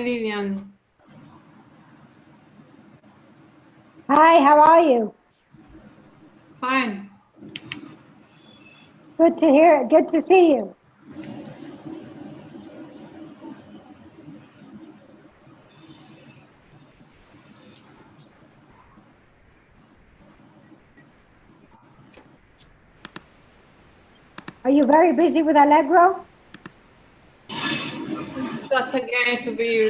Lillian. Hi, how are you? Fine. Good to hear. Good to see you. Are you very busy with Allegro? That's again to be.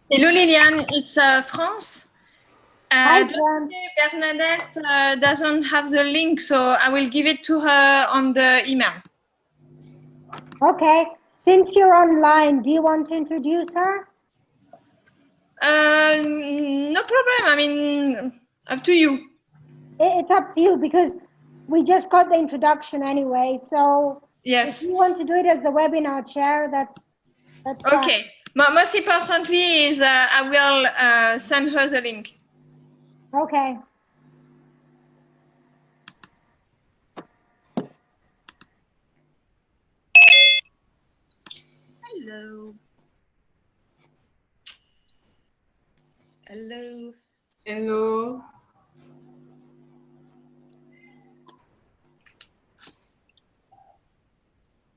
Hello Liliane, it's France. Hi, just to say Bernadette doesn't have the link, so I will give it to her on the email. Okay. Since you're online, do you want to introduce her? No problem. I mean, up to you. It's up to you because we just got the introduction anyway. So yes, if you want to do it as the webinar chair, that's okay. Most importantly is I will send her the link. Okay. Hello. Hello. Hello.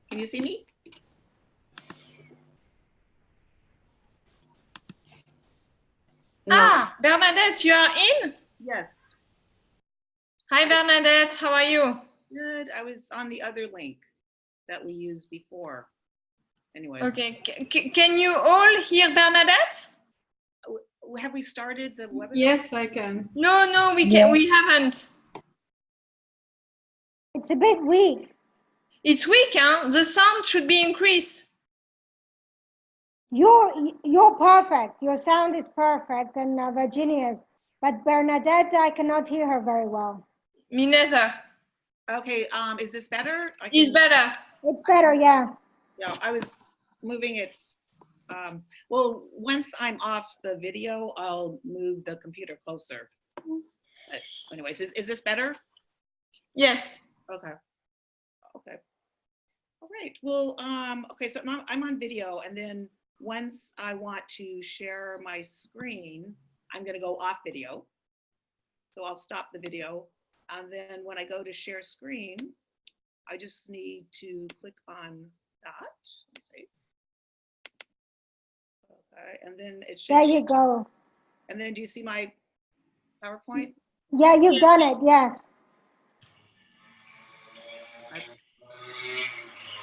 Can you see me? No. Ah, Bernadette, you are in? Yes. Hi, Bernadette. How are you? Good. I was on the other link that we used before. Anyways. Okay. Can you all hear Bernadette? Have we started the webinar? Yes, I can. No, we can. We haven't. It's a bit weak. It's weak, huh? The sound should be increased. You're perfect. Your sound is perfect, and Virginia's. But Bernadette, I cannot hear her very well. Me neither. Okay. Is this better? It's better. It's better, yeah. Yeah, I was moving it. Well, once I'm off the video, I'll move the computer closer. But anyways, is this better? Yes. Okay. Okay. All right. Well, okay, so I'm on video, and then once I want to share my screen, I'm going to go off video. So I'll stop the video. And then when I go to share screen, I just need to click on that. Let's see. Okay, and then it should. There you go. And then do you see my PowerPoint? Yeah, you've done it, yes.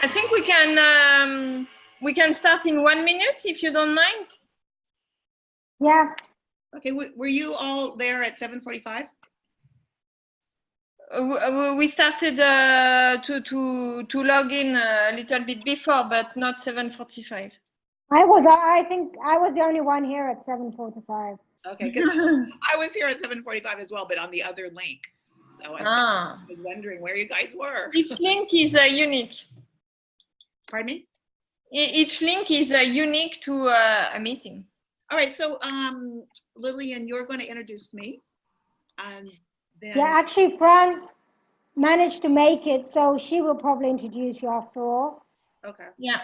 I think we can start in 1 minute if you don't mind. Yeah. Okay, were you all there at 7:45? We started to log in a little bit before, but not 7:45. I think I was the only one here at 7:45. Okay, because I was here at 7:45 as well, but on the other link. So I was wondering where you guys were. Each link is unique. Pardon me? Each link is unique to a meeting. All right, so Lillian, you're going to introduce me. And then... Yeah, actually, France managed to make it, so she will probably introduce you after all. Okay. Yeah.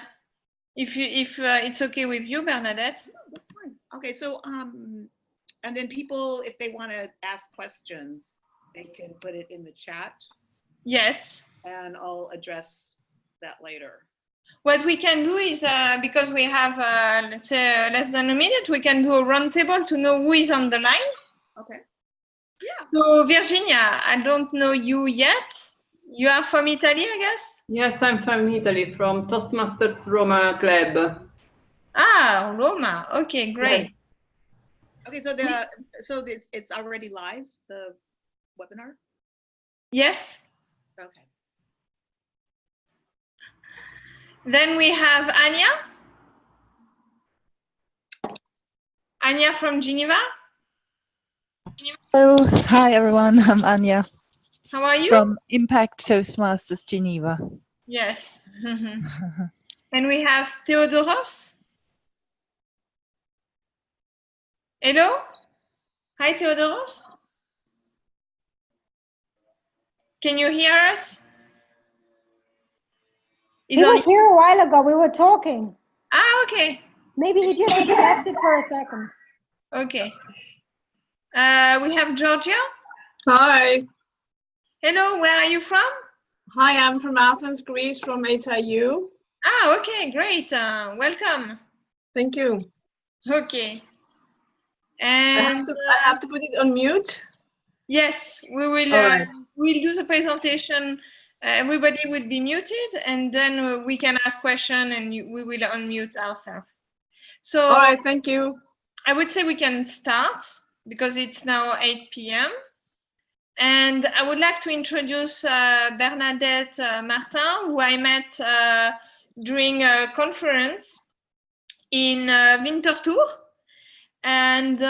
If it's okay with you, Bernadette. No, that's fine. Okay, so and then people, if they want to ask questions, they can put it in the chat. Yes. And I'll address that later. What we can do is, because we have, let's say, less than a minute, we can do a roundtable to know who is on the line. Okay. Yeah. So, Virginia, I don't know you yet. You are from Italy, I guess? Yes, I'm from Italy, from Toastmasters Roma Club. Ah, Roma. Okay, great. Yes. Okay, so it's already live, the webinar? Yes. Okay. Then we have Anya. Anya from Geneva. Hello, hi everyone. I'm Anya. How are you? From Impact Toastmasters Geneva. Yes. And we have Theodoros. Hello? Hi, Theodoros. Can you hear us? He was here a while ago. We were talking. Ah, okay. Maybe he just disconnected for a second. Okay. We have Georgia. Hi. Hello, where are you from? Hi, I'm from Athens, Greece, from HIU. Ah, okay, great. Welcome. Thank you. Okay. I And have to put it on mute. yes, we will. All right. We'll do the presentation. Everybody will be muted, and then we can ask questions, and we will unmute ourselves. So All right, thank you. I would say we can start because it's now 8 p.m. And I would like to introduce Bernadette Martin, who I met during a conference in Winterthur. And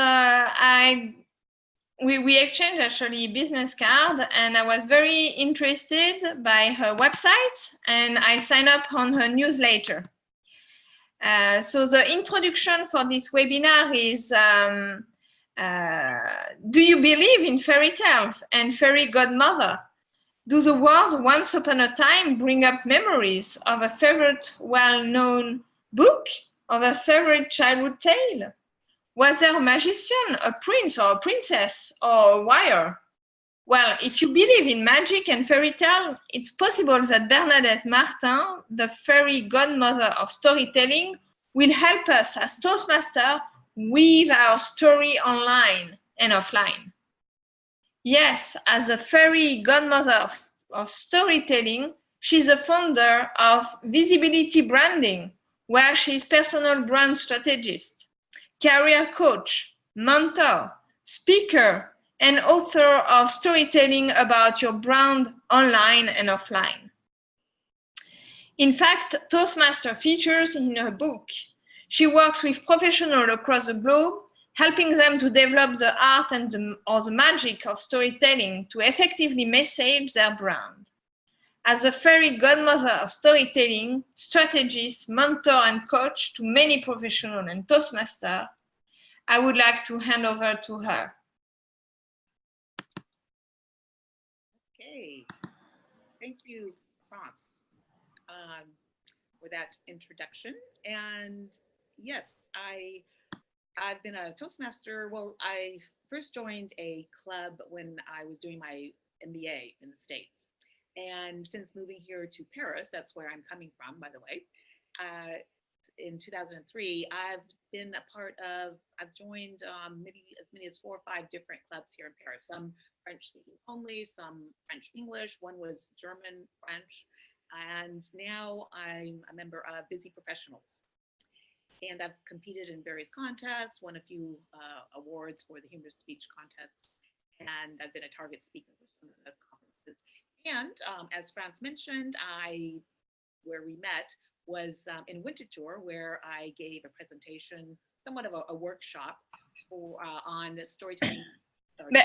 we exchanged actually business card, and I was very interested by her website, and I signed up on her newsletter. So the introduction for this webinar is, do you believe in fairy tales and fairy godmother? Do the words once upon a time bring up memories of a favorite well-known book, of a favorite childhood tale? Was there a magician, a prince or a princess, or a warrior? Well, if you believe in magic and fairy tale, it's possible that Bernadette Martin, the fairy godmother of storytelling, will help us as Toastmaster weave our story online and offline. Yes, as a fairy godmother of storytelling, she's a founder of Visibility Branding, where she's personal brand strategist, career coach, mentor, speaker, and author of storytelling about your brand online and offline. In fact, Toastmaster features in her book. She works with professionals across the globe, helping them to develop the art and the magic of storytelling to effectively message their brand. As a fairy godmother of storytelling, strategist, mentor, and coach to many professionals and Toastmasters, I would like to hand over to her. Okay, thank you, France, for that introduction. And yes, I've been a Toastmaster. Well, I first joined a club when I was doing my MBA in the States. And since moving here to Paris, that's where I'm coming from, by the way, in 2003, I've been a part of, I've joined maybe as many as 4 or 5 different clubs here in Paris, some French speaking only, some French English, one was German French, and now I'm a member of Busy Professionals. And I've competed in various contests, won a few awards for the humorous speech contests, and I've been a target speaker for some of the conferences. And as France mentioned, where we met was in Winterthur, where I gave a presentation, somewhat of a workshop on storytelling.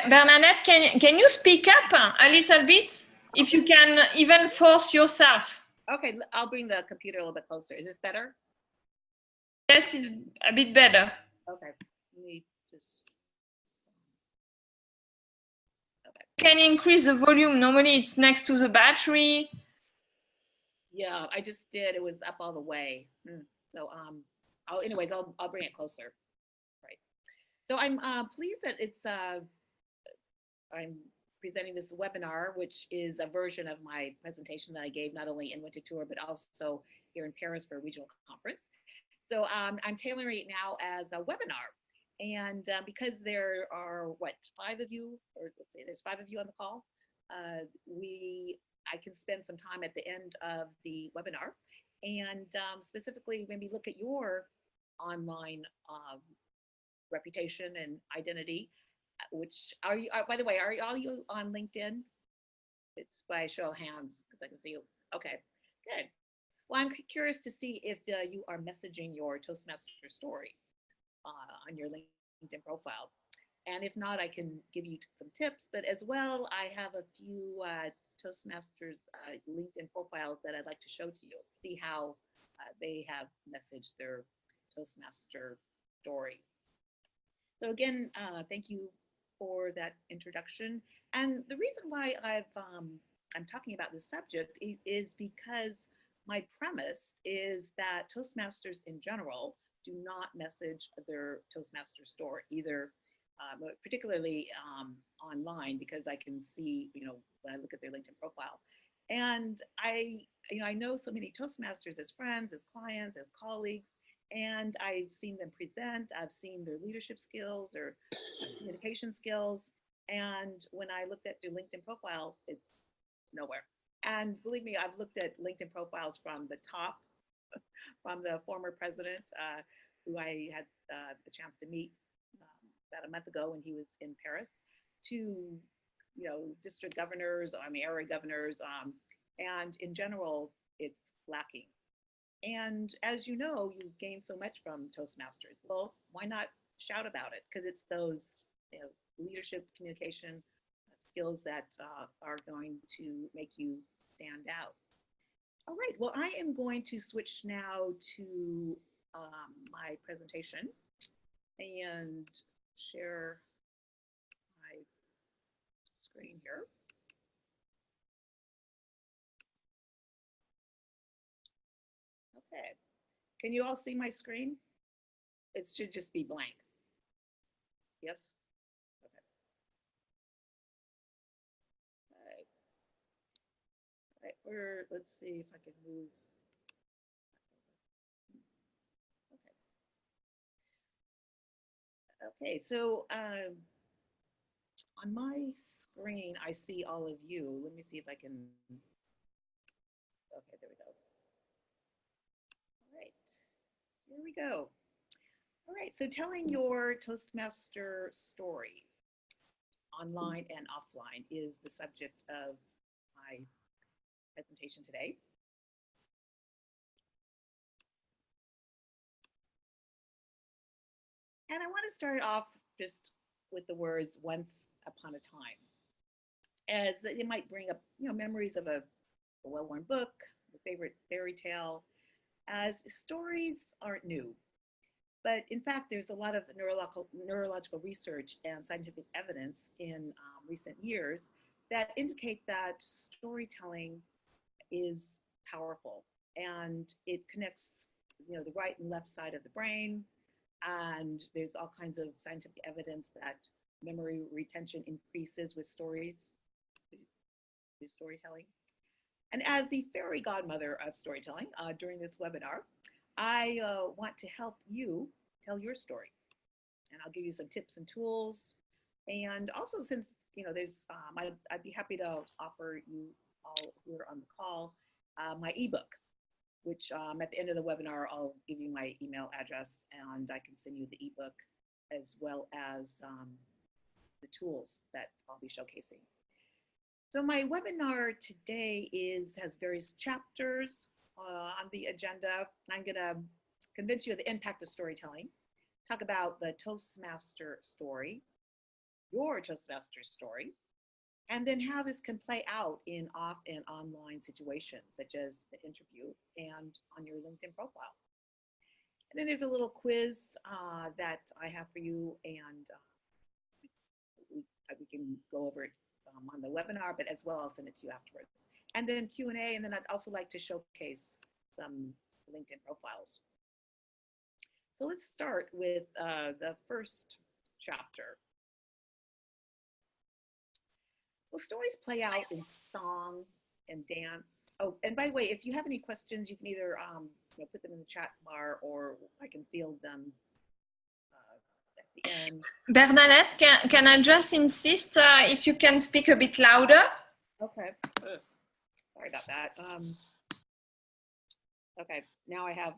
Bernadette, can you speak up a little bit? If you can even force yourself. Okay, I'll bring the computer a little bit closer. Is this better? Yes, it's a bit better. Okay, let me just. Okay. Can you increase the volume? Normally it's next to the battery. Yeah, I just did. It was up all the way. So anyways, I'll bring it closer. Right. So I'm pleased that it's I'm presenting this webinar, which is a version of my presentation that I gave not only in Winterthur but also here in Paris for a regional conference. So I'm tailoring it now as a webinar, and because there are 5 of you, or let's say there's 5 of you on the call, I can spend some time at the end of the webinar and specifically maybe look at your online reputation and identity, which are you, by the way, are all you on LinkedIn? It's by show of hands because I can see you. Okay, good. Well, I'm curious to see if you are messaging your Toastmaster story on your LinkedIn profile. And if not, I can give you some tips, but as well, I have a few Toastmasters LinkedIn profiles that I'd like to show to you. See how they have messaged their Toastmaster story. So again, thank you for that introduction. And the reason why I'm talking about this subject is because my premise is that Toastmasters in general do not message their Toastmaster story, either particularly online, because I can see, when I look at their LinkedIn profile. And I know so many Toastmasters as friends, as clients, as colleagues, and I've seen them present. I've seen their leadership skills or communication skills. And when I looked at their LinkedIn profile, it's nowhere. And believe me, I've looked at LinkedIn profiles from the top, from the former president, who I had the chance to meet about a month ago when he was in Paris, to district governors, area governors, and in general, it's lacking. And as you know, you gain so much from Toastmasters. Well, why not shout about it? Because it's those leadership, communication skills that are going to make you stand out. All right, well, I am going to switch now to my presentation and share my screen here. Okay, can you all see my screen? It should just be blank. Yes? Okay. All right, let's see if I can move. Okay, so on my screen, I see all of you. Let me see if I can, okay, there we go. All right, here we go. All right, so telling your Toastmaster story, online and offline, is the subject of my presentation today. And I want to start off just with the words "once upon a time," as it might bring up memories of a well-worn book, a favorite fairy tale, as stories aren't new. But in fact, there's a lot of neurological research and scientific evidence in recent years that indicate that storytelling is powerful, and it connects the right and left side of the brain. And there's all kinds of scientific evidence that memory retention increases with stories, through storytelling. And as the fairy godmother of storytelling during this webinar, I want to help you tell your story. And I'll give you some tips and tools. And also, since there's, I'd be happy to offer you all who are on the call my ebook, which at the end of the webinar, I'll give you my email address and I can send you the ebook as well as the tools that I'll be showcasing. So my webinar today has various chapters on the agenda. I'm gonna convince you of the impact of storytelling, talk about the Toastmaster story, your Toastmaster story, and then how this can play out in off and online situations, such as the interview and on your LinkedIn profile. And then there's a little quiz that I have for you, and we can go over it on the webinar, but as well, I'll send it to you afterwards. And then Q&A, and then I'd also like to showcase some LinkedIn profiles. So let's start with the first chapter. Well, stories play out in song and dance. Oh, and by the way, if you have any questions, you can either put them in the chat bar, or I can field them at the end. Bernadette, can I just insist if you can speak a bit louder? Okay. Sorry about that. Okay, now I have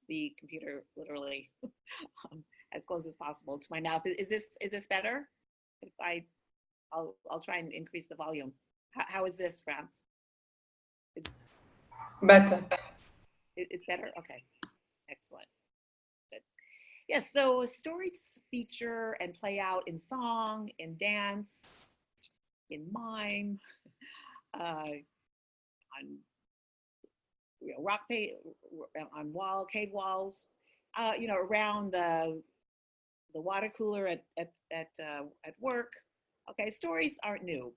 the computer literally as close as possible to my mouth. Is this better? If I'll try and increase the volume. How is this, France? It's Better. It's better? Okay, excellent. Good. Yes, so stories feature and play out in song, in dance, in mime, on rock on cave walls, around the water cooler at work. Okay, stories aren't new.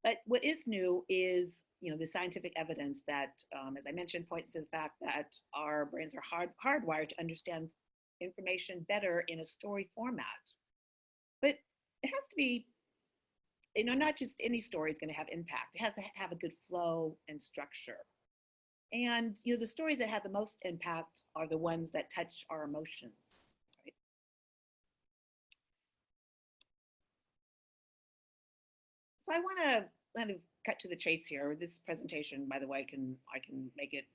But what is new is, the scientific evidence that, as I mentioned, points to the fact that our brains are hardwired to understand information better in a story format. But it has to be, not just any story is going to have impact. It has to have a good flow and structure. And, the stories that have the most impact are the ones that touch our emotions, right? So I want to kind of cut to the chase here. This presentation, by the way, I can make it,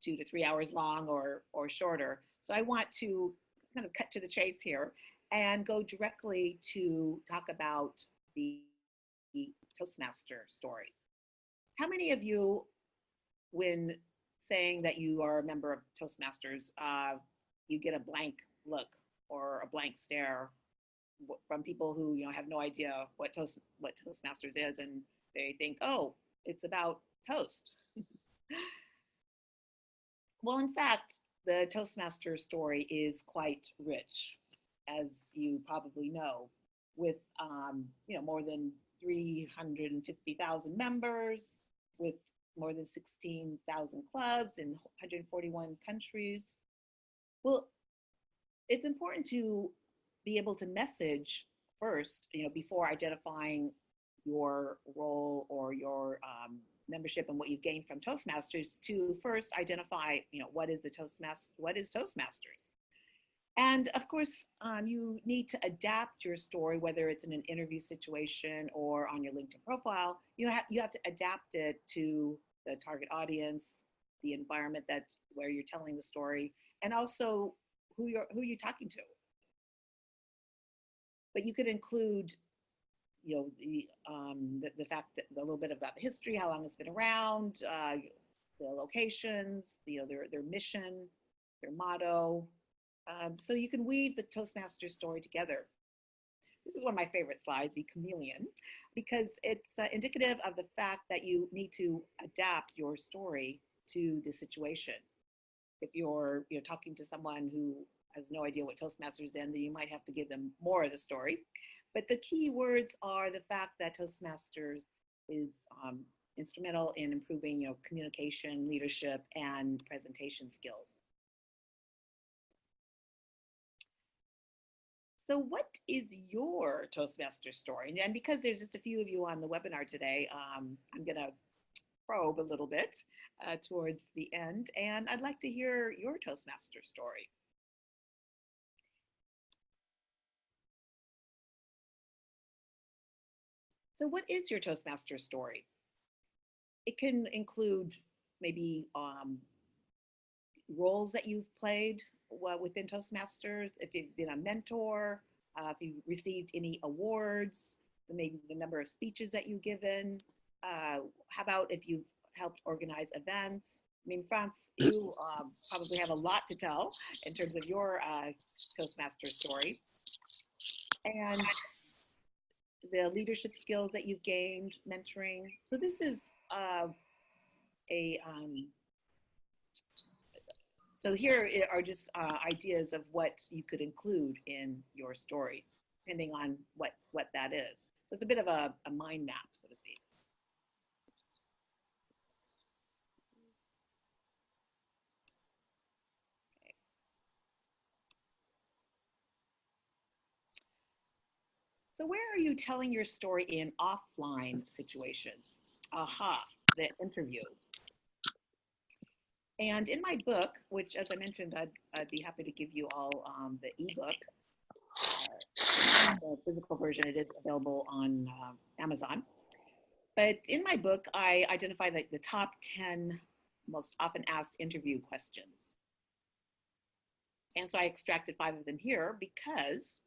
2 to 3 hours long or shorter. So I want to kind of cut to the chase here and go directly to talk about the Toastmaster story. How many of you, when saying that you are a member of Toastmasters, you get a blank look or a blank stare from people who have no idea what Toastmasters is, and they think, oh, it's about toast. Well, in fact, the Toastmaster story is quite rich, as you probably know, with more than 350,000 members, with more than 16,000 clubs in 141 countries. Well, it's important to be able to message first, before identifying your role or your membership and what you've gained from Toastmasters, to first identify, what is Toastmasters? And of course, you need to adapt your story, whether it's in an interview situation or on your LinkedIn profile. You have to adapt it to the target audience, the environment where you're telling the story, and also who you're talking to. But you could include, the fact that a little bit about the history, how long it's been around, the locations, their mission, their motto. So you can weave the Toastmaster story together. This is one of my favorite slides, the chameleon, because it's indicative of the fact that you need to adapt your story to the situation. If you're talking to someone who has no idea what Toastmasters is, then you might have to give them more of the story. But the key words are the fact that Toastmasters is instrumental in improving, communication, leadership, and presentation skills. So what is your Toastmaster story? And because there's just a few of you on the webinar today, I'm going to probe a little bit towards the end, and I'd like to hear your Toastmaster story. So what is your Toastmaster story? It can include maybe roles that you've played within Toastmasters, if you've been a mentor, if you've received any awards, maybe the number of speeches that you've given. How about if you've helped organize events? I mean, France, you probably have a lot to tell in terms of your Toastmaster story. And the leadership skills that you've gained, mentoring. So this is so here are just ideas of what you could include in your story, depending on what that is. So it's a bit of a mind map, so to speak. Okay. So where are you telling your story in offline situations? Aha, the interview. And in my book, which, as I mentioned, I'd be happy to give you all the ebook, the physical version, it is available on Amazon. But in my book, I identify the top 10 most often asked interview questions. And so I extracted 5 of them here because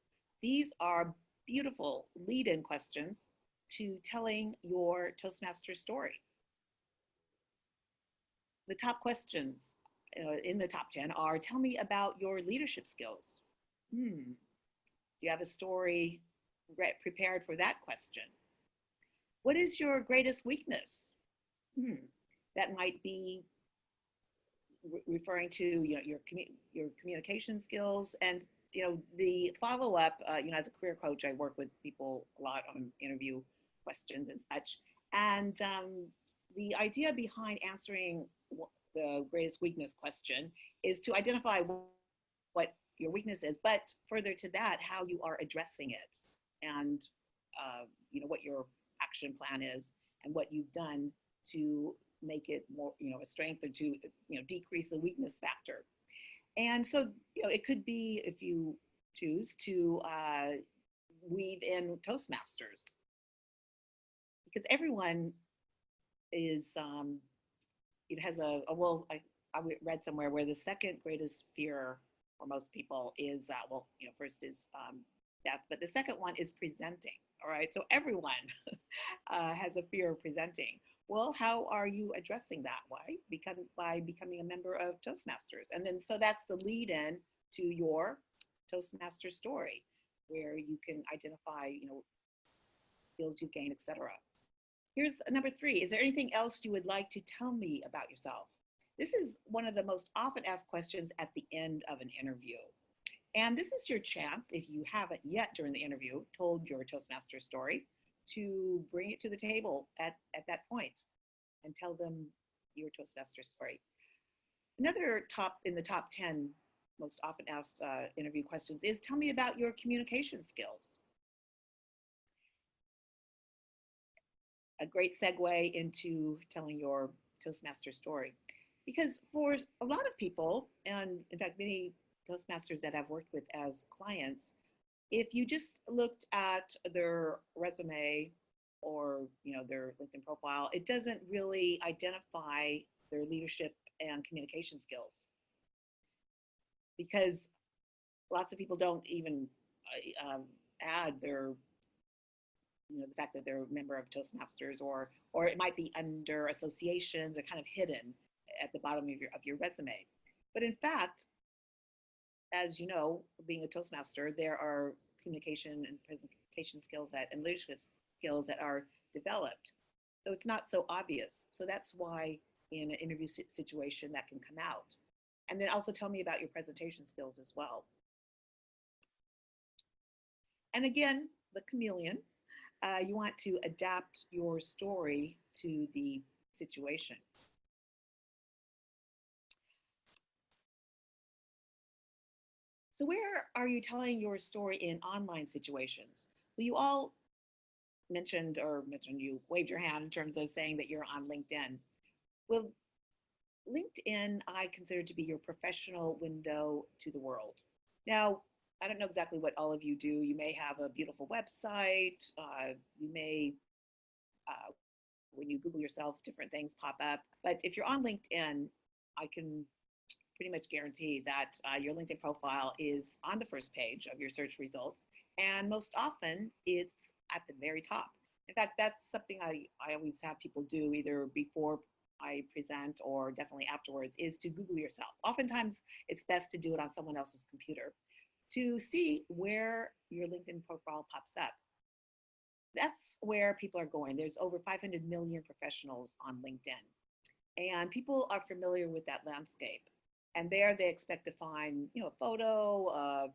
these are beautiful lead-in questions to telling your Toastmaster story. The top questions in the top 10 are, tell me about your leadership skills. Do you have a story prepared for that question? What is your greatest weakness? That might be referring to your communication skills, and the follow-up. As a career coach, I work with people a lot on interview questions and such, and the idea behind answering the greatest weakness question is to identify what your weakness is, but further to that, how you are addressing it, and what your action plan is, and what you've done to make it more, a strength, or to, decrease the weakness factor. And so, it could be, if you choose to weave in Toastmasters, because everyone is, has I read somewhere where the second greatest fear for most people is, first is death, but the second one is presenting. All right, so everyone has a fear of presenting. Well, how are you addressing that? Why? By becoming a member of Toastmasters. And then, so that's the lead in to your Toastmaster story, where you can identify, skills you gain, etc. Here's number 3. Is there anything else you would like to tell me about yourself? This is one of the most often asked questions at the end of an interview. And this is your chance, if you haven't yet during the interview told your Toastmaster story, to bring it to the table at that point and tell them your Toastmaster story. Another in the top 10 most often asked interview questions is, tell me about your communication skills. A great segue into telling your Toastmaster story. Because for a lot of people, and in fact, many Toastmasters that I've worked with as clients, if you just looked at their resume or their LinkedIn profile, it doesn't really identify their leadership and communication skills, because lots of people don't even add their the fact that they're a member of Toastmasters, or it might be under associations, or kind of hidden at the bottom of your resume. But in fact, as you know, being a Toastmaster, there are communication and presentation skills and leadership skills that are developed. So it's not so obvious. So that's why in an interview situation that can come out. And then also tell me about your presentation skills as well. And again, the chameleon, you want to adapt your story to the situation. So where are you telling your story in online situations? Well, you all mentioned you waved your hand in terms of saying that you're on LinkedIn. Well, LinkedIn, I consider to be your professional window to the world. Now, I don't know exactly what all of you do. You may have a beautiful website. You may, when you Google yourself, different things pop up. But if you're on LinkedIn, I can pretty much guarantee that your LinkedIn profile is on the first page of your search results. And most often it's at the very top. In fact, that's something I always have people do, either before I present or definitely afterwards, is to Google yourself. Oftentimes it's best to do it on someone else's computer to see where your LinkedIn profile pops up. That's where people are going. There's over 500 million professionals on LinkedIn, and people are familiar with that landscape. And there they expect to find, a photo,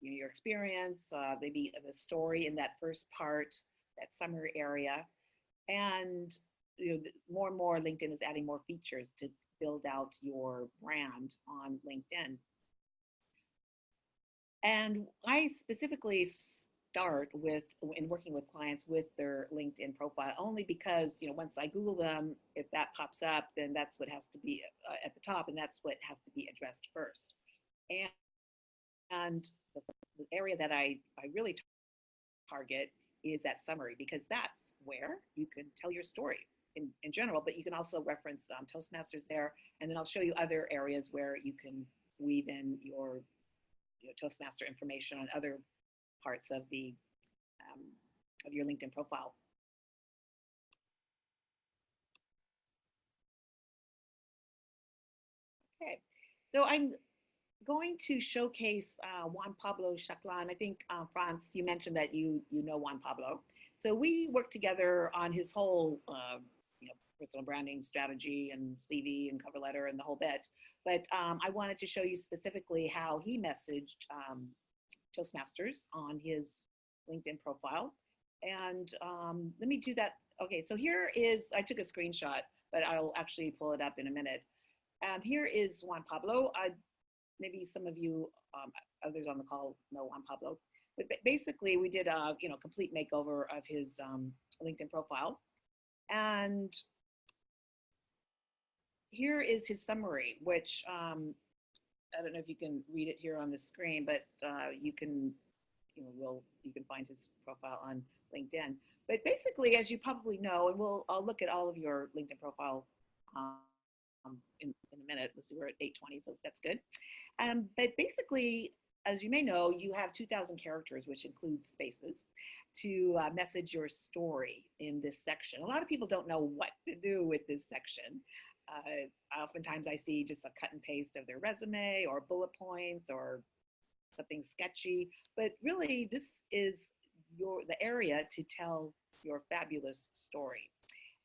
your experience, maybe the story in that first part, that summary area. And more and more LinkedIn is adding more features to build out your brand on LinkedIn. And I specifically start in working with clients with their LinkedIn profile, only because, once I Google them, if that pops up, then that's what has to be at the top, and that's what has to be addressed first. And the area that I really target is that summary, because that's where you can tell your story in general, but you can also reference Toastmasters there, and then I'll show you other areas where you can weave in your Toastmaster information on other parts of your LinkedIn profile. Okay, so I'm going to showcase Juan Pablo Chaclan. I think, Franz, you mentioned that you know Juan Pablo. So we worked together on his whole, personal branding strategy and CV and cover letter and the whole bit. But I wanted to show you specifically how he messaged Toastmasters on his LinkedIn profile. And let me do that. Okay, so here is, I took a screenshot, but I'll actually pull it up in a minute. Here is Juan Pablo. Maybe some of you, others on the call know Juan Pablo. But basically, we did a complete makeover of his LinkedIn profile. And here is his summary, which I don't know if you can read it here on the screen, but you can, you can find his profile on LinkedIn. But basically, as you probably know, and I'll look at all of your LinkedIn profile in a minute. Let's see, we're at 8:20, so that's good. But basically, as you may know, you have 2,000 characters, which includes spaces, to message your story in this section. A lot of people don't know what to do with this section. Oftentimes I see just a cut and paste of their resume or bullet points or something sketchy, but really this is the area to tell your fabulous story.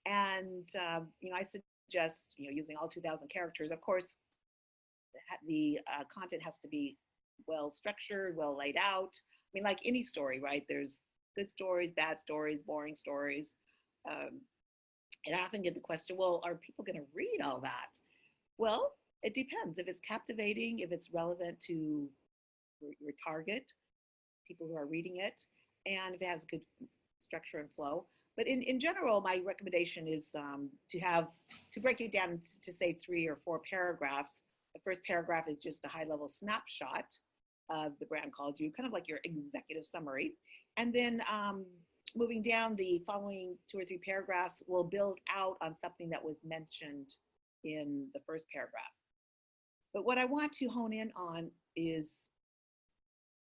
And I suggest using all 2,000 characters. Of course, the content has to be well structured, well laid out. I mean, like any story, right? There's good stories, bad stories, boring stories. And I often get the question, well, are people going to read all that? Well, it depends. If it's captivating, if it's relevant to your target, people who are reading it, and if it has good structure and flow. But in general, my recommendation is to break it down to say 3 or 4 paragraphs. The first paragraph is just a high-level snapshot of the brand called you, kind of like your executive summary. And then moving down, the following 2 or 3 paragraphs will build out on something that was mentioned in the first paragraph. But what I want to hone in on is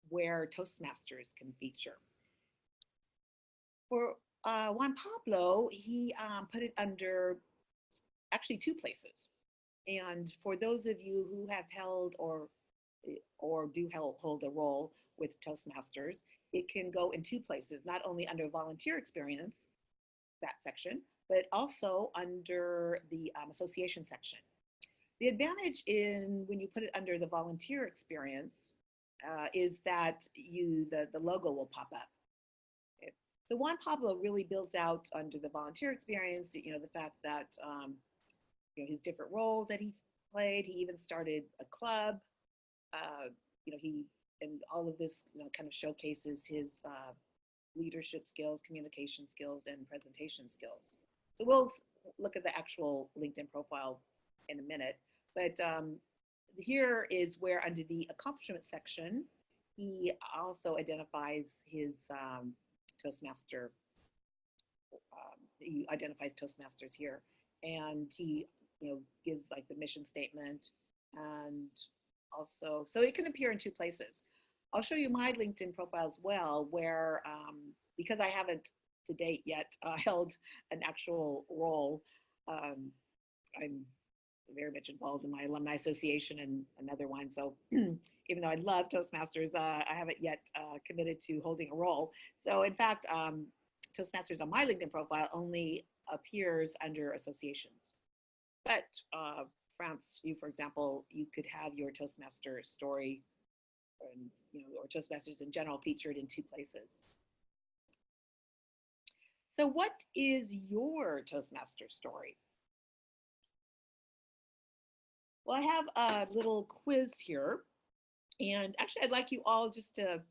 where Toastmasters can feature. For Juan Pablo, he put it under actually 2 places. And for those of you who have held or do hold a role with Toastmasters, it can go in 2 places, not only under volunteer experience, that section, but also under the association section. The advantage when you put it under the volunteer experience is that the logo will pop up. Okay. So Juan Pablo really builds out under the volunteer experience, the fact that his different roles that he played. He even started a club. And all of this kind of showcases his leadership skills, communication skills, and presentation skills. So we'll look at the actual LinkedIn profile in a minute. But here is where under the accomplishment section, he also identifies his Toastmaster. He identifies Toastmasters here. And he gives like the mission statement, and also, so it can appear in 2 places. I'll show you my LinkedIn profile as well, where because I haven't to date yet held an actual role, I'm very much involved in my alumni association and another one. So even though I love Toastmasters, I haven't yet committed to holding a role. So in fact, Toastmasters on my LinkedIn profile only appears under associations. But France, for example, you could have your Toastmaster story, and, or Toastmasters in general featured in 2 places. So what is your Toastmaster story? Well, I have a little quiz here, and actually I'd like you all just to,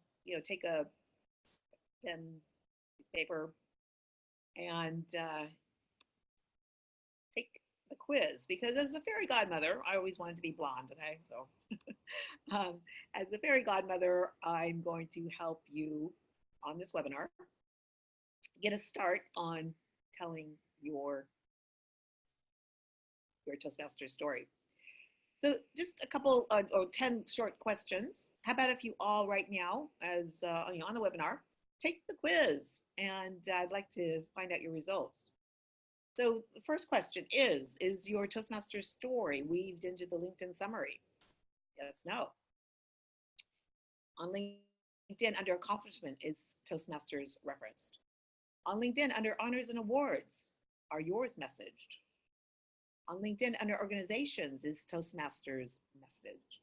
take a pen, piece of paper, and take a quiz, because as the fairy godmother, I always wanted to be blonde, okay? So as the fairy godmother, I'm going to help you on this webinar get a start on telling your Toastmaster story. So just a couple or 10 short questions. How about if you all right now, as on the webinar, take the quiz, and I'd like to find out your results. So the first question is your Toastmaster story weaved into the LinkedIn summary? Yes, no. On LinkedIn, under accomplishment, is Toastmasters referenced? On LinkedIn, under honors and awards, are yours messaged? On LinkedIn, under organizations, is Toastmasters messaged?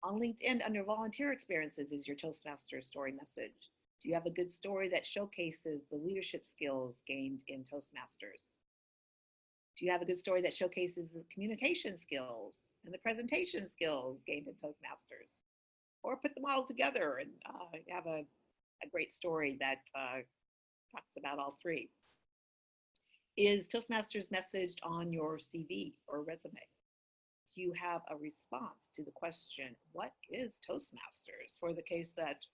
On LinkedIn, under volunteer experiences, is your Toastmaster story message? Do you have a good story that showcases the leadership skills gained in Toastmasters? Do you have a good story that showcases the communication skills and the presentation skills gained in Toastmasters? Or put them all together and have a great story that talks about all three. Is Toastmasters messaged on your CV or resume? Do you have a response to the question, what is Toastmasters? For the case that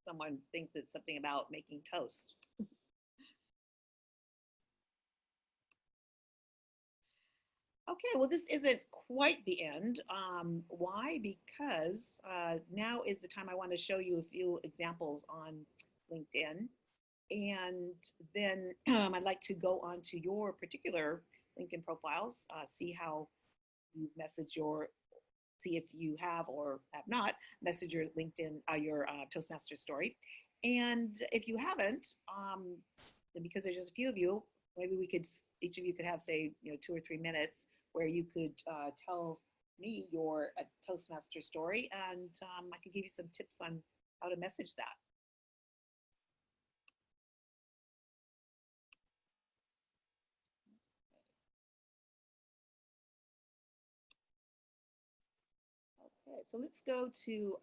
someone thinks it's something about making toast. Okay, well, this isn't quite the end. Why? Because now is the time I want to show you a few examples on LinkedIn. And then I'd like to go on to your particular LinkedIn profiles, see how you message see if you have or have not messaged your LinkedIn, your Toastmaster story. And if you haven't, and because there's just a few of you, maybe each of you could have, say, 2 or 3 minutes where you could tell me your Toastmaster story, and I could give you some tips on how to message that. Okay, so let's go to,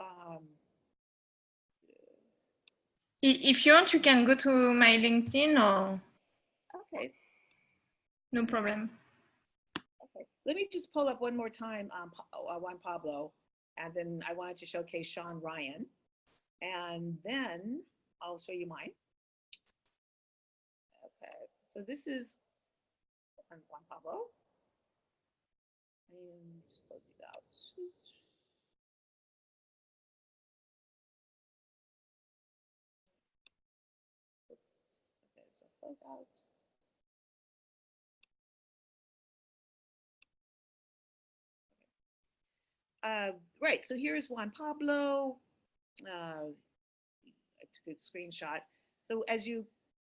If you want, you can go to my LinkedIn or okay, no problem. okay. Let me just pull up one more time Juan Pablo, and then I wanted to showcase Sean Ryan, and then I'll show you mine. Okay, so this is Juan Pablo, and just close it out. Okay, so close out. Right, so here's Juan Pablo. I took a screenshot. So as you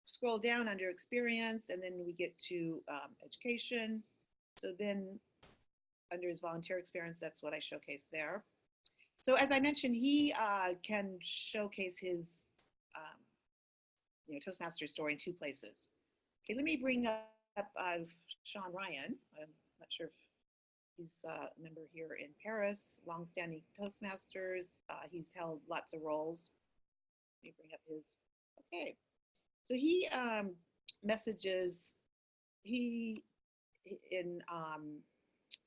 scroll down under experience, and then we get to education. So then under his volunteer experience, that's what I showcased there. So as I mentioned, he can showcase his Toastmaster story in 2 places. Okay, let me bring up Sean Ryan. I'm not sure if he's a member here in Paris, longstanding Toastmasters. He's held lots of roles. Let me bring up his, okay. So he messages, in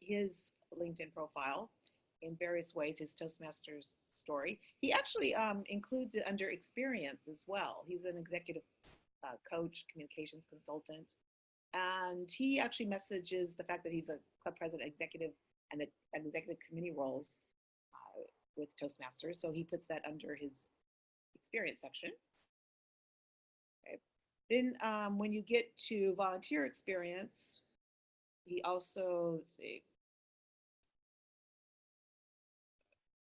his LinkedIn profile in various ways, his Toastmasters story. He actually includes it under experience as well. He's an executive coach, communications consultant. And he actually messages the fact that he's a club president, executive, and the executive committee roles with Toastmasters. So he puts that under his experience section. Okay. Then when you get to volunteer experience, he also, let's see.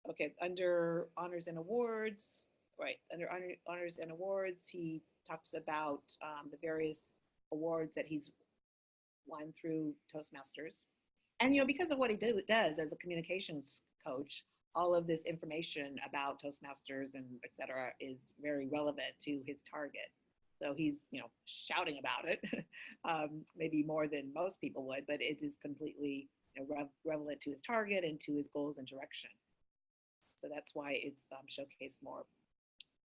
Okay, under honors and awards, right, under honors and awards, he talks about the various awards that he's won through Toastmasters. And, because of what he does as a communications coach, all of this information about Toastmasters and et cetera is very relevant to his target. So he's, shouting about it, maybe more than most people would, but it is completely relevant to his target and to his goals and direction. So that's why it's showcased more.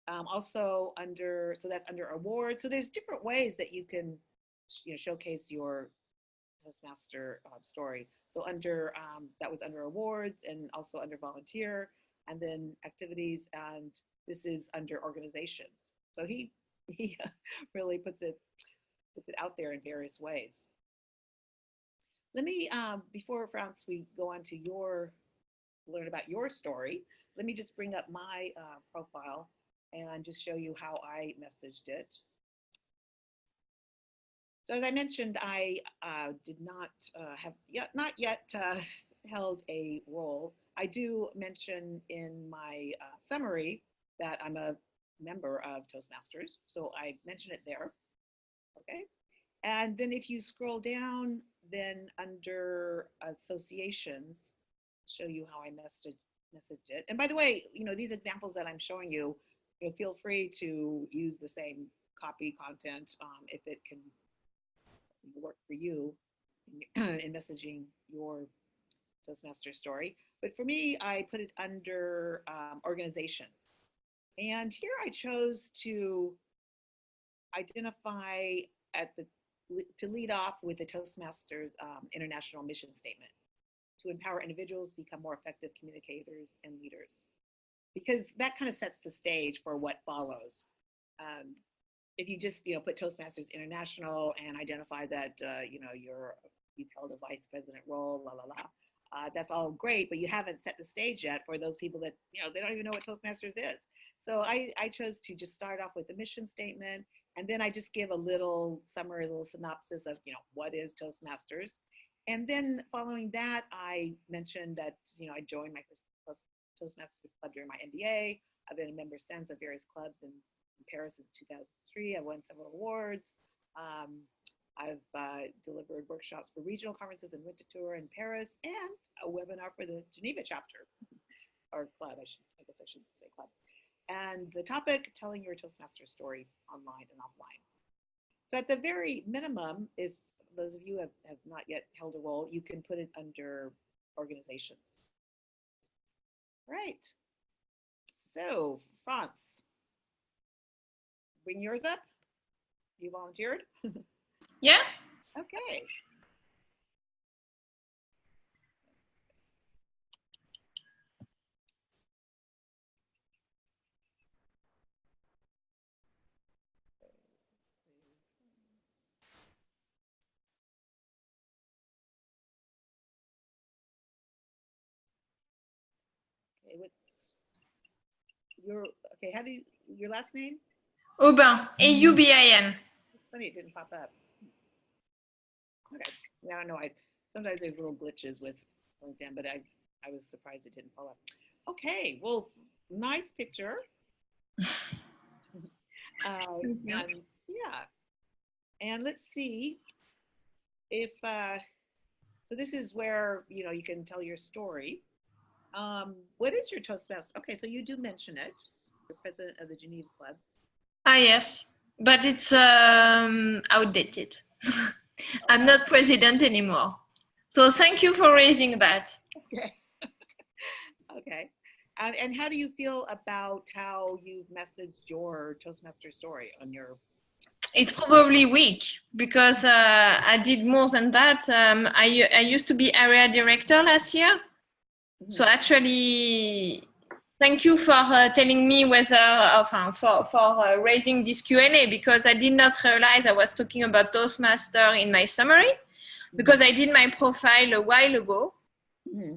Also so that's under awards. So there's different ways that you can showcase your Toastmaster story. So that was under awards, and also under volunteer, and then activities, and this is under organizations. So he really puts it out there in various ways. Let me, before France, we go on to learn about your story, let me just bring up my profile and just show you how I messaged it. So as I mentioned, I did not not yet held a role. I do mention in my summary that I'm a member of Toastmasters, so I mention it there. Okay. And then if you scroll down, then under associations, show you how I messaged it. And by the way, these examples that I'm showing you, feel free to use the same copy content if it can work for you in messaging your Toastmaster story. But for me, I put it under organizations. And here I chose to identify to lead off with the Toastmasters international mission statement, to empower individuals, become more effective communicators and leaders, because that kind of sets the stage for what follows. If you just put Toastmasters International and identify that you've held a vice president role, that's all great, but you haven't set the stage yet for those people that they don't even know what Toastmasters is. So I chose to just start off with the mission statement, and then I just give a little summary, a little synopsis of what is Toastmasters. And then following that, I mentioned that I joined my first Toastmasters club during my MBA. I've been a member since of various clubs in Paris since 2003. I've won several awards. I've delivered workshops for regional conferences in Winter Tour in Paris, and a webinar for the Geneva chapter, or club, I guess I should say club. And the topic, telling your Toastmaster story online and offline. So at the very minimum, if those of you have not yet held a role, you can put it under organizations. Right. So, Franz, bring yours up. You volunteered? Yeah. Okay. How do your last name? Aubin, A-U-B-I-N. It's funny, it didn't pop up. Okay, yeah, I don't know. Sometimes there's little glitches with LinkedIn, but I was surprised it didn't pop up. Okay, well, nice picture. And, yeah, and let's see if, so this is where, you can tell your story. What is your Toastmaster? Okay, so you do mention it. You're president of the Geneva Club. Ah, yes, but it's outdated. I'm not president anymore. So thank you for raising that. Okay. Okay. And how do you feel about how you've messaged your Toastmaster story on your? It's probably weak because I did more than that. I used to be area director last year. Mm-hmm. So actually, thank you for telling me whether, for raising this Q&A, because I did not realize I was talking about Toastmaster in my summary, because I did my profile a while ago,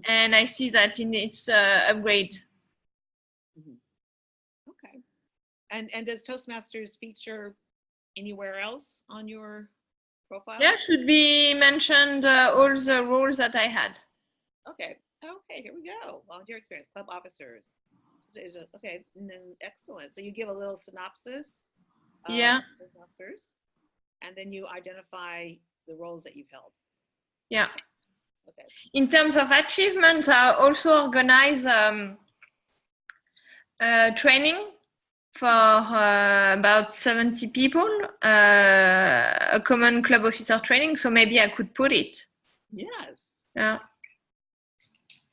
and I see that in its upgrade. Okay. And does Toastmasters feature anywhere else on your profile? Yeah, should be mentioned all the roles that I had. Okay. Okay, here we go. Volunteer experience, club officers. Okay, and then excellent. So you give a little synopsis of Toastmasters, and then you identify the roles that you've held. Yeah. Okay. In terms of achievements, I also organize training for about 70 people, a common club officer training. So maybe I could put it. Yes. Yeah.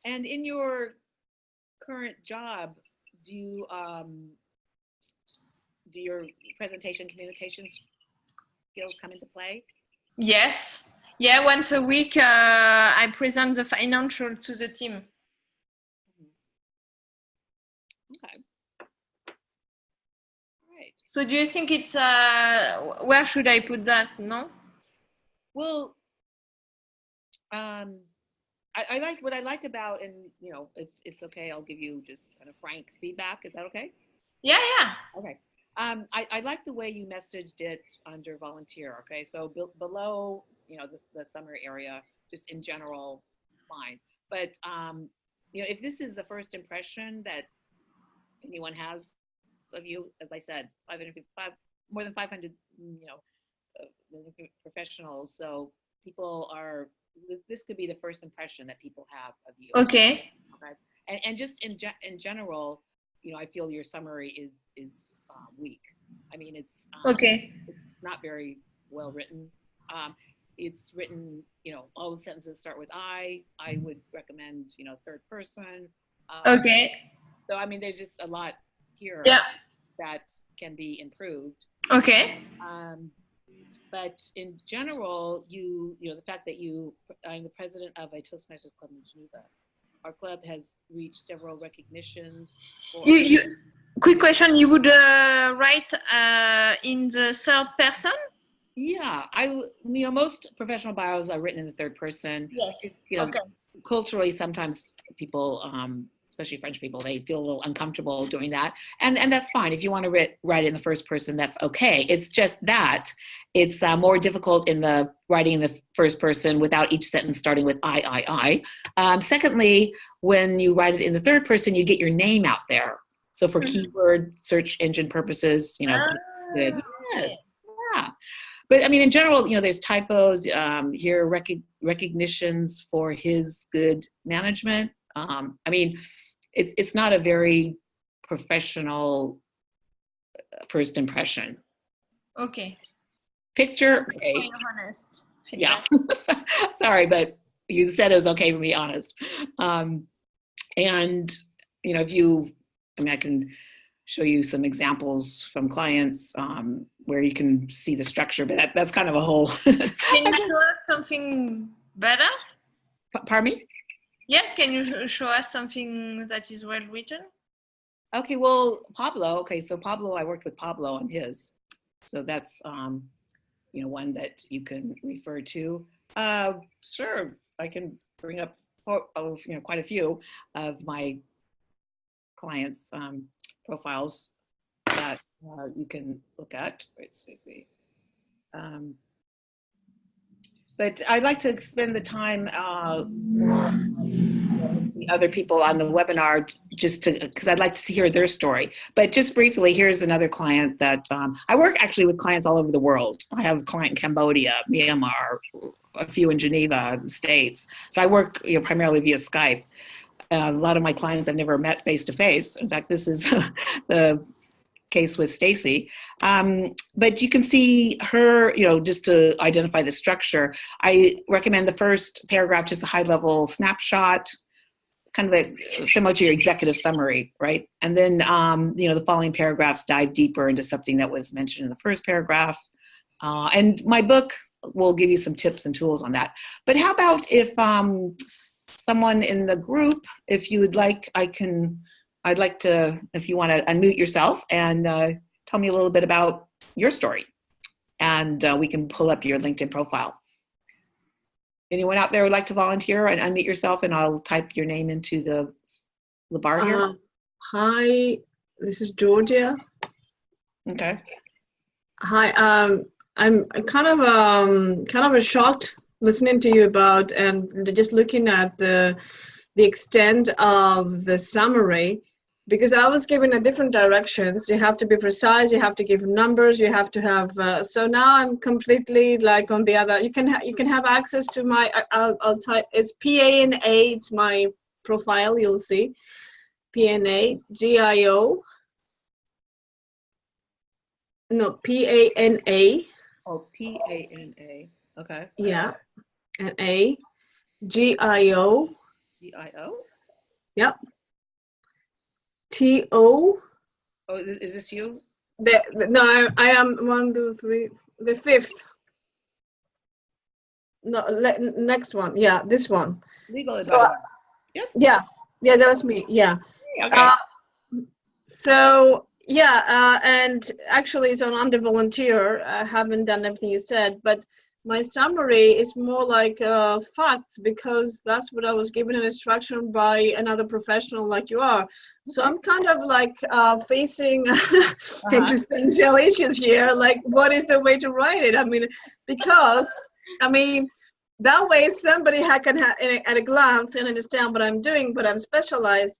And in your current job, do your presentation communication skills come into play? Yes. Yeah, once a week I present the financial to the team. Okay. All right. So do you think it's, where should I put that, no? Well, I like what I like about, and if it's okay, I'll give you just kind of frank feedback. Is that okay? Yeah. Okay. I like the way you messaged it under volunteer. Okay, so below, the summary area, just in general, fine. But if this is the first impression that anyone has of you, as I said, more than 500, professionals. So people are, this could be the first impression that people have of you. Okay. Okay. And just in general, I feel your summary is weak. I mean, it's not very well written. It's written, all the sentences start with I would recommend, third person. Okay. So, I mean, there's just a lot here that can be improved. Okay. But in general, the fact that I'm the president of a Toastmasters club in Geneva. Our club has reached several recognitions. Quick question, you would write in the third person? Yeah, most professional bios are written in the third person. Yes. Okay. Culturally, sometimes people, especially French people, they feel a little uncomfortable doing that. And that's fine. If you want to write in the first person, that's okay. It's just that it's more difficult in the writing in the first person without each sentence starting with I. Secondly, when you write it in the third person, you get your name out there. So for keyword search engine purposes, good. Yes. Yeah. But I mean, in general, there's typos here, recognitions for his good management. I mean, it's not a very professional first impression. Okay. Picture. Okay. Honest. Yeah. Sorry, but you said it was okay for me, honest. And I can show you some examples from clients where you can see the structure, but that's kind of a whole. Can you show us something better? Pardon me? Yeah, can you show us something that is well written? Okay, well, Pablo. Okay, so Pablo, I worked with Pablo on his, so that's one that you can refer to. Sure, I can bring up quite a few of my clients' profiles that you can look at. Let's see. But I'd like to spend the time with the other people on the webinar because I'd like to hear their story. But just briefly, here's another client that I work actually with clients all over the world. I have a client in Cambodia, Myanmar, a few in Geneva, the States. So I work primarily via Skype. A lot of my clients I've never met face to face. In fact, this is the case with Stacy. But you can see her, just to identify the structure. I recommend the first paragraph, just a high level snapshot, kind of similar to your executive summary, right? And then, the following paragraphs dive deeper into something that was mentioned in the first paragraph. And my book will give you some tips and tools on that. But how about if someone in the group, if you would like, I'd like to, if you want to unmute yourself and tell me a little bit about your story, and we can pull up your LinkedIn profile. Anyone out there would like to volunteer and unmute yourself, and I'll type your name into the bar here. Hi, this is Georgia. Okay. Hi, I'm kind of shocked listening to you about and just looking at the extent of the summary, because I was given a different directions. You have to be precise, you have to give numbers, you have to have so now I'm completely like on the other. You can have access to my I'll type, it's PANA, it's my profile, you'll see PANA GIO, no, PANA. Oh, PANA. Okay. Yeah. And A GIO. GIO. Yep. TO. Oh, is this you? No, I am 1, 2, 3, the fifth. No, next one. Yeah, this one. Legal advisor. Yes. Yeah, that's me. Yeah. Okay. So yeah, and actually, it's under volunteer. I haven't done everything you said, but my summary is more like facts, because that's what I was given an instruction by another professional like you are. So I'm kind of like facing existential issues here. Like, what is the way to write it? I mean, because that way somebody can at a glance and understand what I'm doing, but I'm specialized.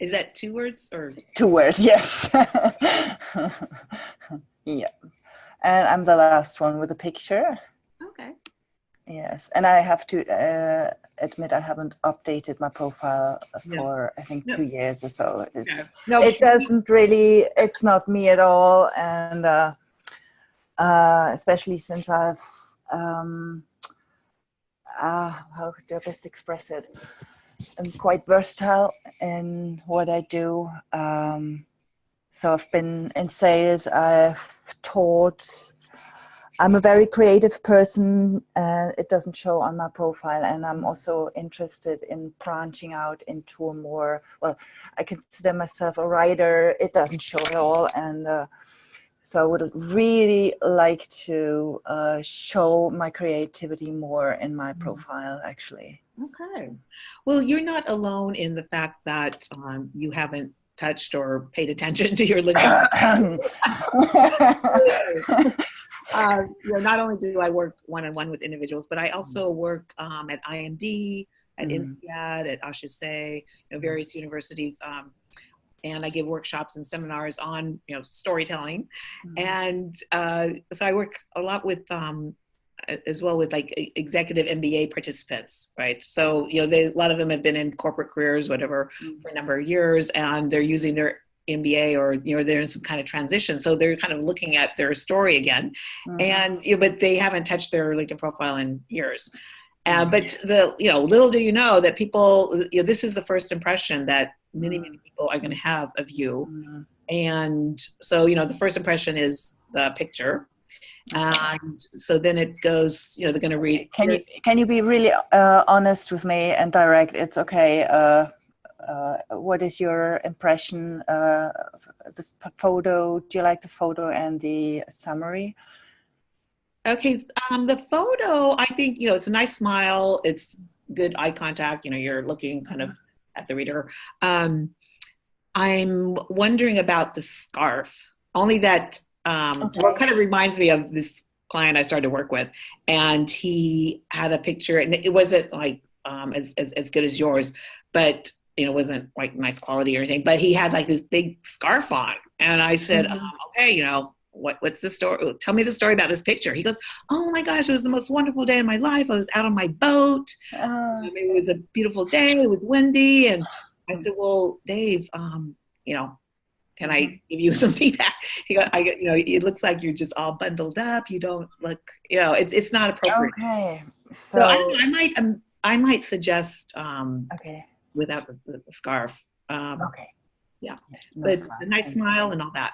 Is that 2 words or? 2 words, yes. Yeah. And I'm the last one with a picture. Okay. Yes. And I have to admit I haven't updated my profile for I think 2 years or so. It doesn't really, it's not me at all. And especially since I've, how could I best express it? I'm quite versatile in what I do. So I've been in sales, I've taught. I'm a very creative person, and it doesn't show on my profile. And I'm also interested in branching out into a more, well, I consider myself a writer. It doesn't show at all. And so I would really like to show my creativity more in my profile, actually. Okay. Well, you're not alone in the fact that you haven't touched or paid attention to your LinkedIn. Not only do I work one-on-one with individuals, but I also work at IMD, at INSEAD, at HEC, various universities, and I give workshops and seminars on storytelling, and so I work a lot with as well with like executive MBA participants, right? So a lot of them have been in corporate careers, whatever, for a number of years, and they're using their MBA, or they're in some kind of transition, so they're kind of looking at their story again, and but they haven't touched their LinkedIn profile in years. But little do you know that people, this is the first impression that many people are going to have of you, and so the first impression is the picture, and so then it goes. They're going to read. Can you be really honest with me and direct? It's okay. What is your impression? The photo, do you like the photo and the summary? Okay, the photo, I think, it's a nice smile. It's good eye contact. You're looking kind of at the reader. I'm wondering about the scarf, only that, well, it kind of reminds me of this client I started to work with, and he had a picture, and it wasn't like as good as yours, but it wasn't like nice quality or anything, but he had like this big scarf on. And I said, okay, what's the story? Tell me the story about this picture. He goes, oh my gosh, it was the most wonderful day of my life. I was out on my boat. It was a beautiful day. It was windy. And I said, well, Dave, can I give you some feedback? He goes, it looks like you're just all bundled up. You don't look, it's not appropriate. Okay. So I don't know, I might suggest, without the scarf. Yeah, but a nice smile and all that.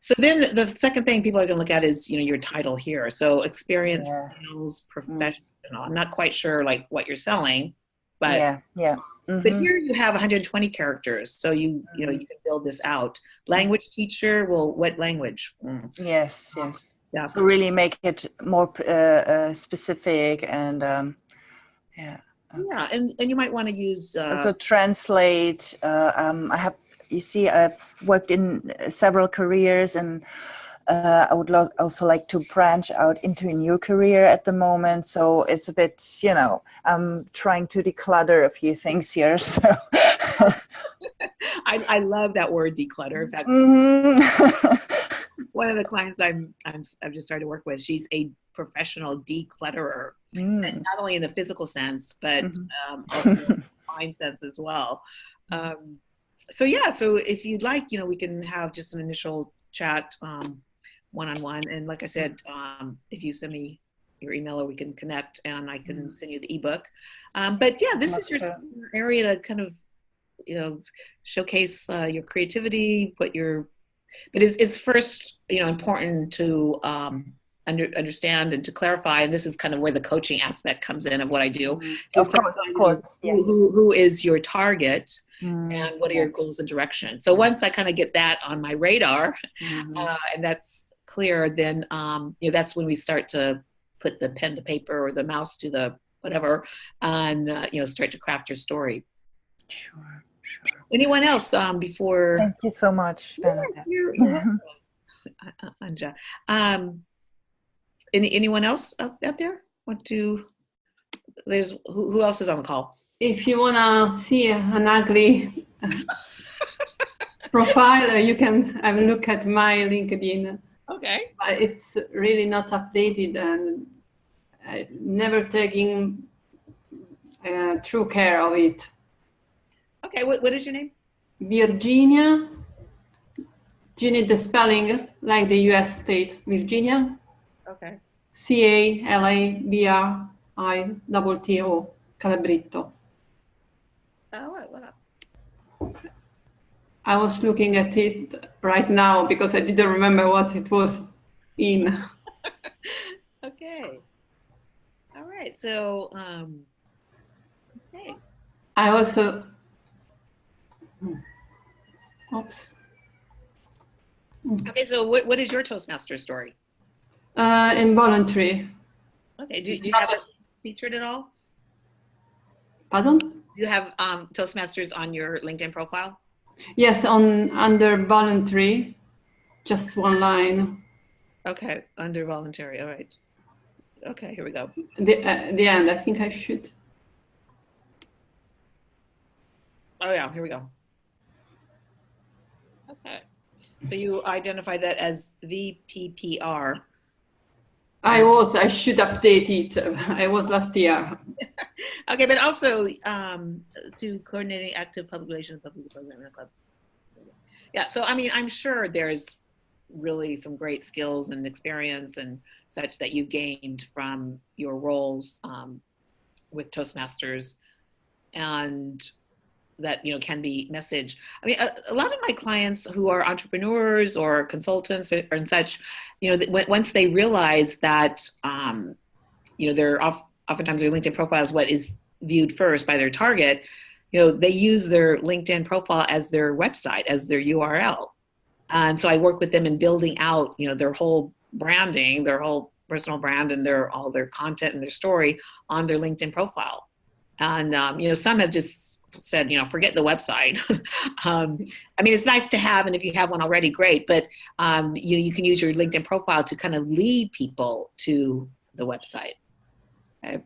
So then the second thing people are going to look at is, your title here. So experience, sales, professional. I'm not quite sure like what you're selling, but but here you have 120 characters. So you can build this out. Language teacher. Well, what language? Yes. Yeah. So really make it more specific and Yeah, and you might want to use so translate. I've worked in several careers, and I would also like to branch out into a new career at the moment. So it's a bit, I'm trying to declutter a few things here. So I love that word, declutter. In fact, one of the clients I've just started to work with, she's a professional declutterer, and not only in the physical sense, but also in the mind sense as well. So if you'd like, we can have just an initial chat one-on-one. And like I said, if you send me your email, or we can connect, and I can send you the ebook. But yeah, this is your area to kind of, showcase your creativity, but it's first, important to understand and to clarify, and this is kind of where the coaching aspect comes in of what I do. Of course, yes. Who is your target, and what are your goals and direction? So once I kind of get that on my radar, and that's clear, then that's when we start to put the pen to paper or the mouse to the whatever, and start to craft your story. Sure. Anyone else before? Thank you so much, Bernadette. You're welcome, Anja. Anyone else out there want to? There's who else is on the call? if you wanna see an ugly profile, you can have a look at my LinkedIn. Okay. But it's really not updated and never taking true care of it. Okay. What is your name? Virginia. Do you need the spelling like the US state? Virginia. Okay. Calabritto. Calabritto. What? I was looking at it right now because I didn't remember what it was in. Okay. All right. So, okay. I also, oops. Okay. So, what is your Toastmaster story? Involuntary. Okay. Do you have it featured at all? Pardon? Do you have Toastmasters on your LinkedIn profile? Yes, under voluntary, just one line. Okay. Under voluntary. All right. Okay. Here we go. The end. I think I should. Oh yeah. Here we go. Okay. So you identify that as VPPR. I should update it. I was last year. Okay, but also to coordinating active public relations, public program in a club. Yeah, so I mean, I'm sure there's really some great skills and experience and such that you gained from your roles with Toastmasters, and that can be messaged. I mean, a lot of my clients who are entrepreneurs or consultants or and such, once they realize that they're oftentimes their LinkedIn profile is what is viewed first by their target, they use their LinkedIn profile as their website, as their URL. And so I work with them in building out, their whole branding, their whole personal brand, and all their content and their story on their LinkedIn profile. And some have just said, forget the website. I mean, it's nice to have, and if you have one already, great. But you can use your LinkedIn profile to kind of lead people to the website. Okay.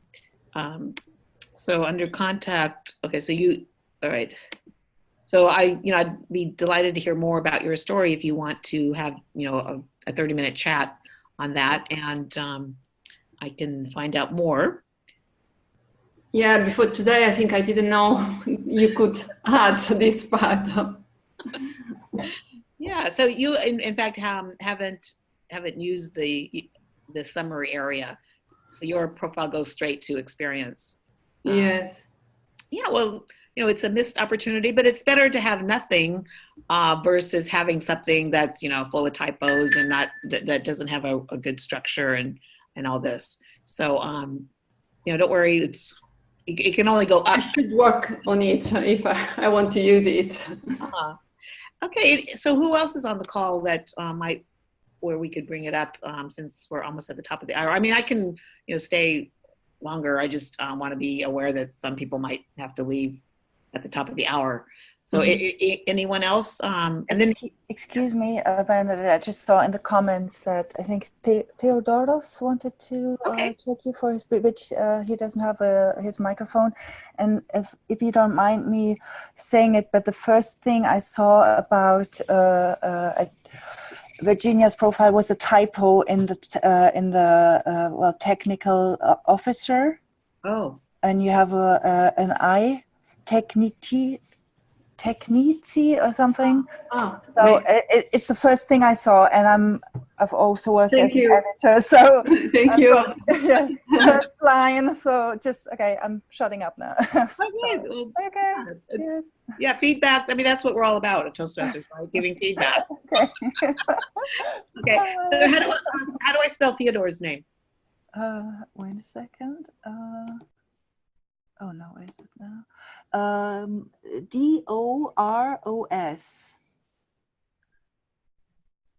So under contact, okay. So all right. So I'd be delighted to hear more about your story if you want to have, a 30-minute chat on that, and I can find out more. Yeah, before today, I think I didn't know you could add this part. Yeah, so you, in fact, haven't used the summary area, so your profile goes straight to experience. Yes. Yeah, well, it's a missed opportunity, but it's better to have nothing versus having something that's full of typos and that doesn't have a good structure and all this. So don't worry, it can only go up. I should work on it if I want to use it. Okay, so who else is on the call that where we could bring it up since we're almost at the top of the hour? I mean, I can stay longer. I just want to be aware that some people might have to leave at the top of the hour. So anyone else? And then excuse me, Bernadette, I just saw in the comments that I think Theodoros wanted to check you for his, which he doesn't have his microphone. And if you don't mind me saying it, but the first thing I saw about Virginia's profile was a typo in the technical officer. Oh. And you have an I, Technici or something. Oh, so it's the first thing I saw, and I've also worked as an editor, so thank you. Yeah, first line. So just okay, I'm shutting up now. Okay. Well, yeah, feedback. I mean, that's what we're all about at Toastmasters, right? Giving feedback. Okay. Okay. So how do I spell Theodore's name? Wait a second. Oh no, where is it now? Doros,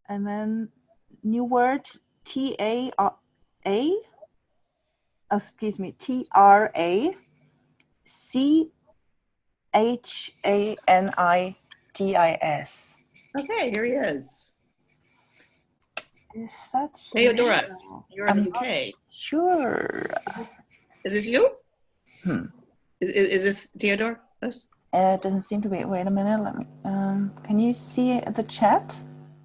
and then new word TRACHANITIS. Okay, here he is. Is that Theodoros? You're in the UK. Sure. Is this you? Is this Theodore? Yes. It doesn't seem to be. Wait a minute. Let me. Can you see the chat,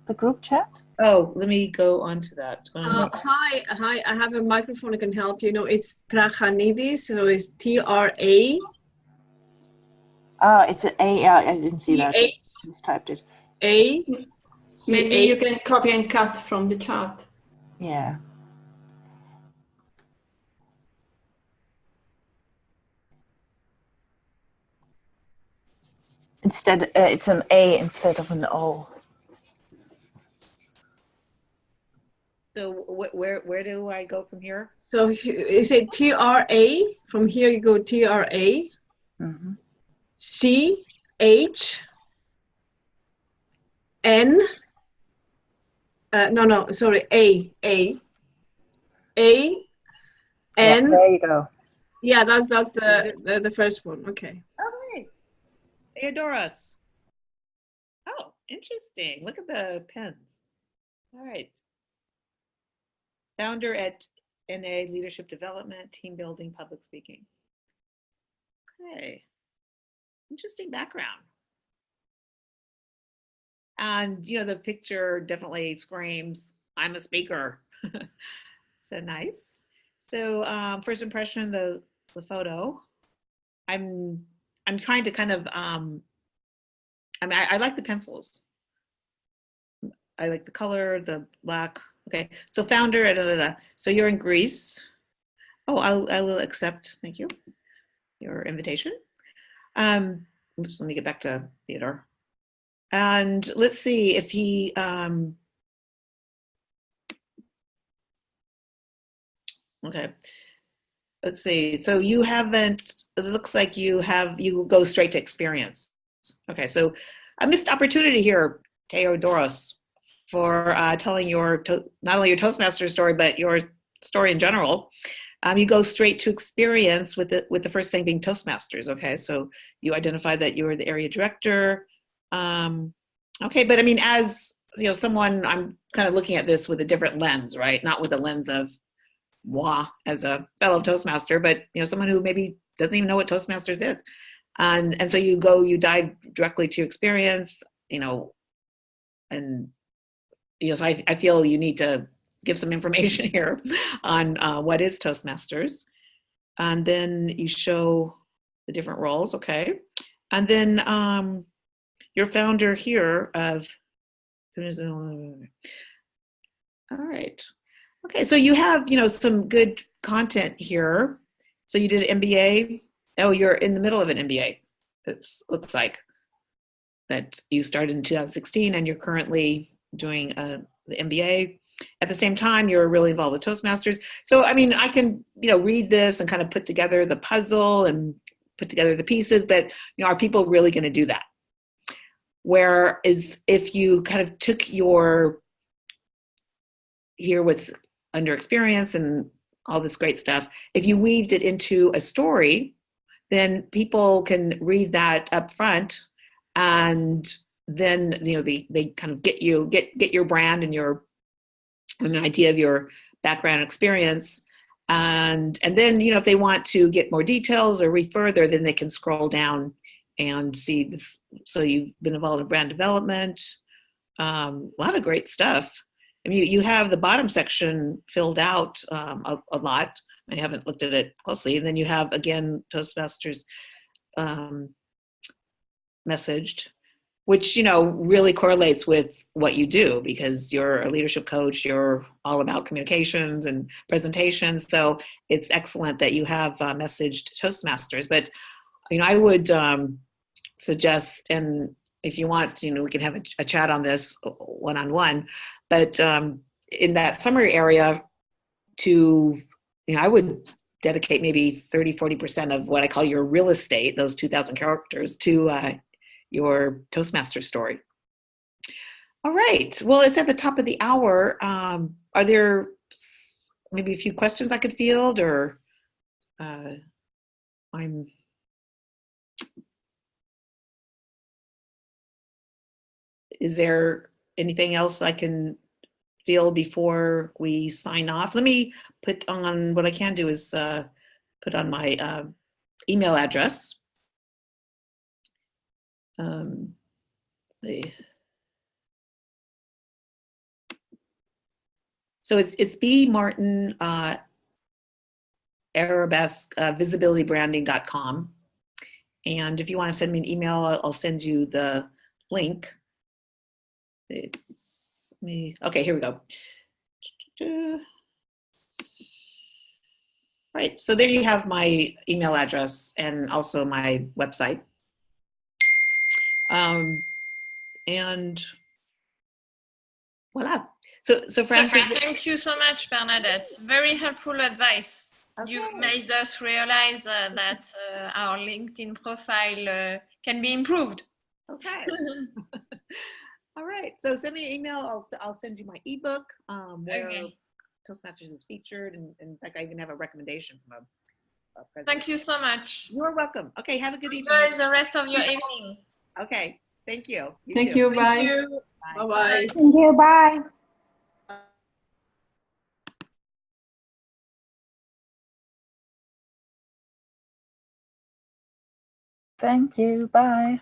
the group chat? Oh, let me go on to that. Hi. I have a microphone that can help you. It's Trachanidis, so it's T-R-A. It's an A. Yeah, I didn't see that. I just typed it. A. Maybe you can copy and cut from the chat. Yeah. Instead, it's an A instead of an O. So where do I go from here? So you say T-R-A. From here you go T-R-A. Mm-hmm. C-H-N. Sorry. A-N. Yeah, there you go. Yeah, that's the first one. Okay. Okay. Theodoros. Oh, interesting. Look at the pens. All right. Founder at NA Leadership Development, Team Building, Public Speaking. Okay. Interesting background. And, you know, the picture definitely screams, I'm a speaker. So nice. So first impression, the photo. I'm trying to kind of, I mean, I like the pencils. I like the color, the black. Okay, so founder, So you're in Greece. Oh, I will accept, thank you, your invitation. Oops, let me get back to Theodore. And let's see if he, okay, let's see. So you haven't, it looks like you go straight to experience. Okay, so a missed opportunity here, Theodoros, for telling not only your Toastmaster story, but your story in general. You go straight to experience with the first thing being Toastmasters. Okay, so you identify that you're the area director. Okay, but I mean, as you know, someone, I'm kind of looking at this with a different lens, right? Not with the lens of moi as a fellow Toastmaster, but you know, someone who maybe doesn't even know what Toastmasters is. And so you dive directly to experience, you know, and you know, so I feel you need to give some information here on what is Toastmasters. And then you show the different roles, okay? And then your founder here of, all right. Okay, so you have, you know, some good content here. So you did an MBA. Oh, you're in the middle of an MBA. It looks like that you started in 2016 and you're currently doing the MBA. At the same time, you're really involved with Toastmasters. So, I mean, I can, you know, read this and kind of put together the puzzle and put together the pieces, but, you know, are people really going to do that? Whereas if you kind of took here what's under experience and all this great stuff, if you weaved it into a story, then people can read that up front, and then, you know, they kind of get your brand and an idea of your background experience, and then, you know, if they want to get more details or read further, then they can scroll down and see this. So you've been involved in brand development, a lot of great stuff. I mean, you have the bottom section filled out a lot. I haven't looked at it closely. And then you have, again, Toastmasters messaged, which, you know, really correlates with what you do, because you're a leadership coach, you're all about communications and presentations. So it's excellent that you have messaged Toastmasters. But, you know, I would suggest, and if you want, you know, we can have a chat on this one-on-one, but in that summary area you know, I would dedicate maybe 30-40% of what I call your real estate, those 2,000 characters, to your Toastmaster story. All right, well, it's at the top of the hour. Are there maybe a few questions I could field, or is there anything else I can field before we sign off? Let me put on, what I can do is put on my email address. Let's see. So it's B Martin Arabesque visibilitybranding.com. And if you want to send me an email, I'll send you the link. Okay, here we go. Right, so there you have my email address and also my website. And voila. So Francis, thank you so much, Bernadette. Very helpful advice. Okay. You made us realize that our LinkedIn profile can be improved. Okay. All right. So send me an email. I'll send you my ebook where Toastmasters is featured, and in fact, I even have a recommendation from a president. Thank you so much. You're welcome. Okay. Have a good evening. Enjoy the rest of your evening. Okay. Thank you. Thank too. you. Bye. Thank you. Bye. Bye-bye. Thank you. Bye. Thank you. Bye.